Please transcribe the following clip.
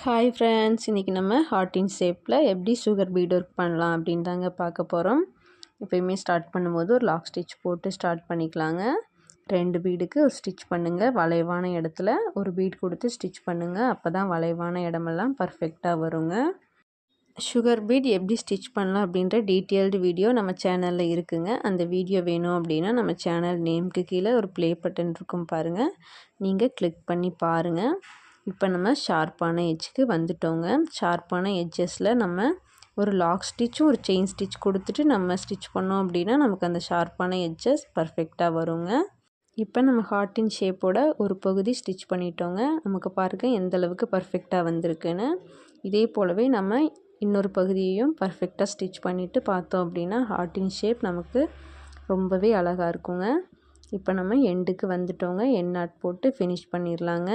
Hi friends, இன்றைக்கி நம்ம heart இன் ஷேப்பில் எப்படி சுகர் பீட் ஒர்க் பண்ணலாம் அப்படின்னு தாங்க பார்க்க போகிறோம். எப்போயுமே ஸ்டார்ட் பண்ணும்போது ஒரு லாக் ஸ்டிச் போட்டு ஸ்டார்ட் பண்ணிக்கலாங்க. 2 பீடுக்கு ஒரு ஸ்டிச் பண்ணுங்கள். வளைவான இடத்துல ஒரு பீட் கொடுத்து ஸ்டிச் பண்ணுங்கள். அப்போ தான் வளைவான இடமெல்லாம் பர்ஃபெக்டாக வருங்க. சுகர் பீட் எப்படி ஸ்டிச் பண்ணலாம் அப்படின்ற டீட்டெயில்டு வீடியோ நம்ம சேனலில் இருக்குங்க. அந்த வீடியோ வேணும் அப்படின்னா நம்ம சேனல் நேமுக்கு கீழே ஒரு ப்ளே பட்டன் இருக்கும் பாருங்கள், நீங்கள் கிளிக் பண்ணி பாருங்கள். இப்போ நம்ம ஷார்ப்பான எட்ஜுக்கு வந்துட்டோங்க. ஷார்ப்பான எட்ஜஸில் நம்ம ஒரு லாக் ஸ்டிச்சும் ஒரு செயின் ஸ்டிச் கொடுத்துட்டு நம்ம ஸ்டிச் பண்ணோம் அப்படின்னா நமக்கு அந்த ஷார்ப்பான எட்ஜஸ் பர்ஃபெக்டாக வருங்க. இப்போ நம்ம ஹார்ட் இன் ஷேப்போட ஒரு பகுதி ஸ்டிச் பண்ணிட்டோங்க. நமக்கு பாருங்கள் எந்த அளவுக்கு பர்ஃபெக்டாக வந்திருக்குன்னு. இதே போலவே நம்ம இன்னொரு பகுதியையும் பர்ஃபெக்டாக ஸ்டிச் பண்ணிவிட்டு பார்த்தோம் அப்படின்னா ஹார்ட் இன் ஷேப் நமக்கு ரொம்பவே அழகாக இருக்குங்க. இப்போ நம்ம எண்டுக்கு வந்துட்டோங்க. எண்ட் நாட் போட்டு ஃபினிஷ் பண்ணிடலாங்க.